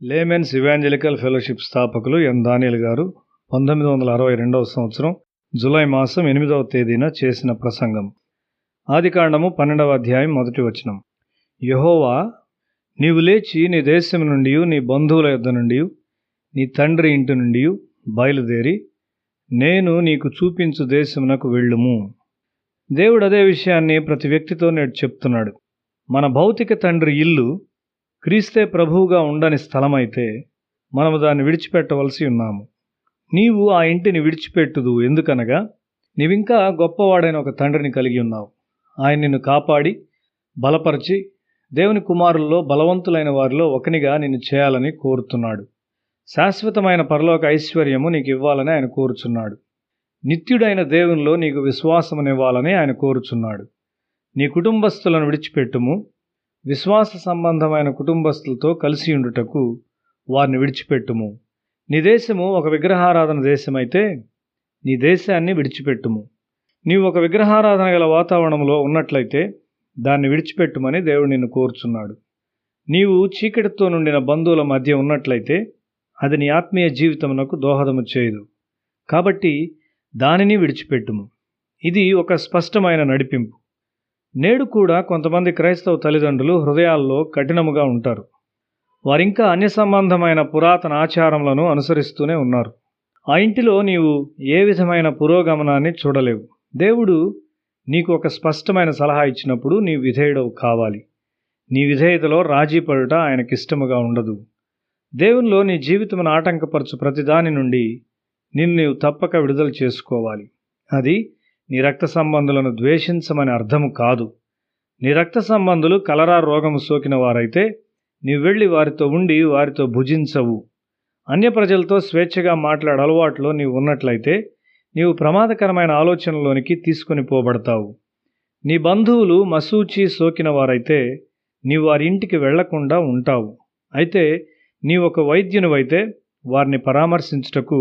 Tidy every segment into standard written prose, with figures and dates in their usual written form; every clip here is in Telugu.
లేమెన్స్ ఇవాంజలికల్ ఫెలోషిప్ స్థాపకులు ఎన్ దానియేల్ గారు 1962 సంవత్సరం జూలై మాసం 8వ తేదీన చేసిన ప్రసంగం. ఆదికాండము 12వ అధ్యాయం 1వ వచనం. యెహోవా, నీవు లేచి నీ దేశం నుండి, నీ బంధువుల యొద్ద నుండి, నీ తండ్రి ఇంటి నుండి బయలుదేరి నేను నీకు చూపించు దేశమునకు వెళ్ళుము. దేవుడు అదే విషయాన్ని ప్రతి వ్యక్తితో నేడు చెప్తున్నాడు. మన భౌతిక తండ్రి ఇల్లు క్రీస్తే ప్రభువుగా ఉండని స్థలమైతే మనము దాన్ని విడిచిపెట్టవలసి ఉన్నాము. నీవు ఆ ఇంటిని విడిచిపెట్టుదు, ఎందుకనగా నీవింకా గొప్పవాడైన ఒక తండ్రిని కలిగి ఉన్నావు. ఆయన నిన్ను కాపాడి బలపరిచి దేవుని కుమారుల్లో బలవంతులైన వారిలో ఒకనిగా నిన్ను చేయాలని కోరుతున్నాడు. శాశ్వతమైన పరలోక ఐశ్వర్యము నీకు ఇవ్వాలని ఆయన కోరుచున్నాడు. నిత్యుడైన దేవునిలో నీకు విశ్వాసమునివ్వాలని ఆయన కోరుచున్నాడు. నీ కుటుంబస్తులను విడిచిపెట్టుము. విశ్వాస సంబంధమైన కుటుంబస్తులతో కలిసి ఉండుటకు వారిని విడిచిపెట్టుము. నీ దేశము ఒక విగ్రహారాధన దేశమైతే నీ దేశాన్ని విడిచిపెట్టుము. నీవు ఒక విగ్రహారాధన గల వాతావరణంలో ఉన్నట్లయితే దాన్ని విడిచిపెట్టుమని దేవుడు నిన్ను కోరుచున్నాడు. నీవు చీకటితో నుండిన బంధువుల మధ్య ఉన్నట్లయితే అది నీ ఆత్మీయ జీవితమునకు దోహదము చేయదు. కాబట్టి దానిని విడిచిపెట్టుము. ఇది ఒక స్పష్టమైన నడిపింపు. నేడు కూడా కొంతమంది క్రైస్తవ తల్లిదండ్రులు హృదయాల్లో కఠినముగా ఉంటారు. వారింకా అన్య సంబంధమైన పురాతన ఆచారములను అనుసరిస్తూనే ఉన్నారు. ఆ ఇంటిలో నీవు ఏ విధమైన పురోగమనాన్ని చూడలేవు. దేవుడు నీకు ఒక స్పష్టమైన సలహా ఇచ్చినప్పుడు నీ విధేయుడవు కావాలి. నీ విధేయతలో రాజీ పడుట ఆయనకిష్టముగా ఉండదు. దేవునిలో నీ జీవితమును ఆటంకపరచు ప్రతిదాని నుండి నిన్ను నీవు తప్పక విడుదల చేసుకోవాలి. అది నీ రక్త సంబంధులను ద్వేషించమని అర్థము కాదు. నీ రక్త సంబంధులు కలరా రోగము సోకిన వారైతే నీవు వెళ్ళి వారితో ఉండి వారితో భుజించవు. అన్య ప్రజలతో స్వేచ్ఛగా మాట్లాడే అలవాట్లో నీవు ఉన్నట్లయితే నీవు ప్రమాదకరమైన ఆలోచనలోనికి తీసుకొని పోబడతావు. నీ బంధువులు మసూచి సోకిన వారైతే నీవు వారి ఇంటికి వెళ్లకుండా ఉంటావు. అయితే నీవు ఒక వైద్యునివైతే వారిని పరామర్శించుటకు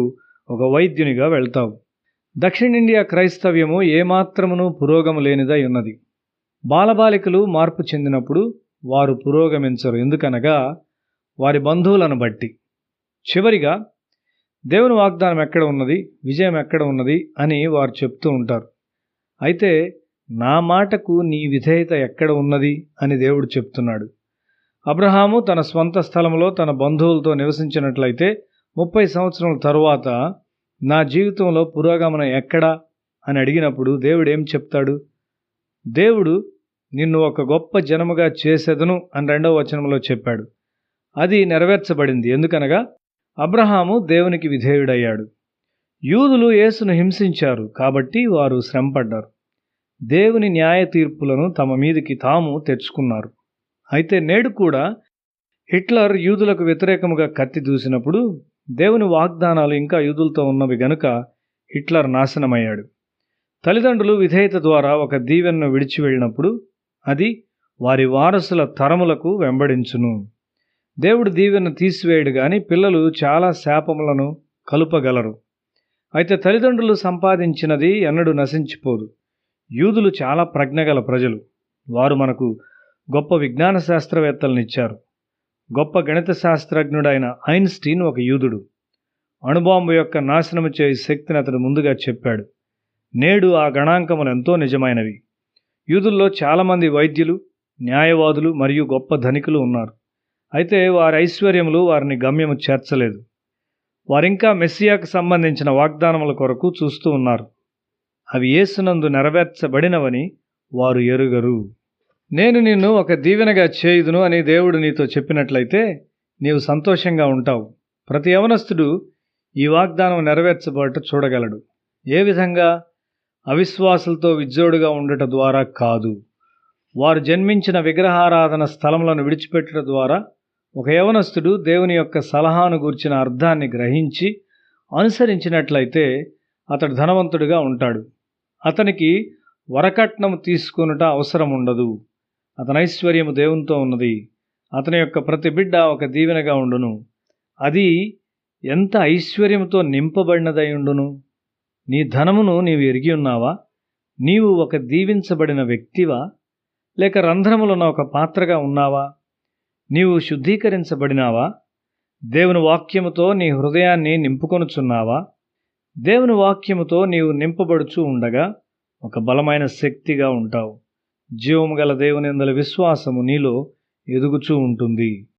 ఒక వైద్యునిగా వెళ్తావు. దక్షిణ ఇండియా క్రైస్తవ్యము ఏమాత్రమును పురోగము లేనిదై ఉన్నది. బాలబాలికలు మార్పు చెందినప్పుడు వారు పురోగమించరు, ఎందుకనగా వారి బంధువులను బట్టి. చివరిగా దేవుని వాగ్దానం ఎక్కడ ఉన్నది, విజయం ఎక్కడ ఉన్నది అని వారు చెప్తూ ఉంటారు. అయితే నా మాటకు నీ విధేయత ఎక్కడ ఉన్నది అని దేవుడు చెప్తున్నాడు. అబ్రహాము తన స్వంత స్థలంలో తన బంధువులతో నివసించినట్లయితే 30 సంవత్సరాల తరువాత నా జీవితంలో పురోగమనం ఎక్కడా అని అడిగినప్పుడు దేవుడు ఏం చెప్తాడు? దేవుడు నిన్ను ఒక గొప్ప జనముగా చేసేదను అని 2వ వచనంలో చెప్పాడు. అది నెరవేర్చబడింది, ఎందుకనగా అబ్రహాము దేవునికి విధేయుడయ్యాడు. యూదులు యేసును హింసించారు కాబట్టి వారు శ్రమపడ్డారు. దేవుని న్యాయ తీర్పులను తమ మీదికి తాము తెచ్చుకున్నారు. అయితే నేడు కూడా హిట్లర్ యూదులకు వ్యతిరేకముగా కత్తి దూసినప్పుడు దేవుని వాగ్దానాలు ఇంకా యూదులతో ఉన్నవి గనుక హిట్లర్ నాశనమయ్యాడు. తల్లిదండ్రులు విధేయత ద్వారా ఒక దీవెనను విడిచి వెళ్ళినప్పుడు అది వారి వారసుల తరములకు వెంబడించును. దేవుడు దీవెనను తీసివేయడు గాని పిల్లలు చాలా శాపములను కలుపగలరు. అయితే తల్లిదండ్రులు సంపాదించినది ఎన్నడూ నశించిపోదు. యూదులు చాలా ప్రజ్ఞగల ప్రజలు. వారు మనకు గొప్ప విజ్ఞాన శాస్త్రవేత్తలనిచ్చారు. గొప్ప గణిత శాస్త్రజ్ఞుడైన ఐన్స్టీన్ ఒక యూదుడు. అణుబాంబు యొక్క నాశనము చేయ శక్తిని అతడు ముందుగా చెప్పాడు. నేడు ఆ గణాంకములు ఎంతో నిజమైనవి. యూదుల్లో చాలామంది వైద్యులు, న్యాయవాదులు మరియు గొప్ప ధనికులు ఉన్నారు. అయితే వారి ఐశ్వర్యములు వారిని గమ్యము చేర్చలేదు. వారింకా మెస్సియాకు సంబంధించిన వాగ్దానముల కొరకు చూస్తూ ఉన్నారు. అవి యేసునందు నెరవేర్చబడినవని వారు ఎరుగరు. నేను నిన్ను ఒక దీవెనగా చేయుదును అని దేవుడు నీతో చెప్పినట్లయితే నీవు సంతోషంగా ఉంటావు. ప్రతి యవనస్తుడు ఈ వాగ్దానం నెరవేర్చబడట చూడగలడు. ఏ విధంగా? అవిశ్వాసులతో విజ్జోడుగా ఉండట ద్వారా కాదు. వారు జన్మించిన విగ్రహారాధన స్థలములను విడిచిపెట్టడం ద్వారా ఒక యవనస్తుడు దేవుని యొక్క సలహాను గూర్చిన అర్థాన్ని గ్రహించి అనుసరించినట్లయితే అతడు ధనవంతుడిగా ఉంటాడు. అతనికి వరకట్నం తీసుకొనుట అవసరం ఉండదు. అతని ఐశ్వర్యము దేవునితో ఉన్నది. అతని యొక్క ప్రతి బిడ్డ ఒక దీవెనగా ఉండును. అది ఎంత ఐశ్వర్యముతో నింపబడినదై ఉండును. నీ ధనమును నీవు ఎరిగి ఉన్నావా? నీవు ఒక దీవించబడిన వ్యక్తివా, లేక రంధ్రములున్న ఒక పాత్రగా ఉన్నావా? నీవు శుద్ధీకరించబడినావా? దేవుని వాక్యముతో నీ హృదయాన్ని నింపుకొనుచున్నావా? దేవుని వాక్యముతో నీవు నింపబడుచూ ఉండగా ఒక బలమైన శక్తిగా ఉంటావు. జీవము గల దేవుని యందలి విశ్వాసము నీలో ఎదుగుచూ ఉంటుంది.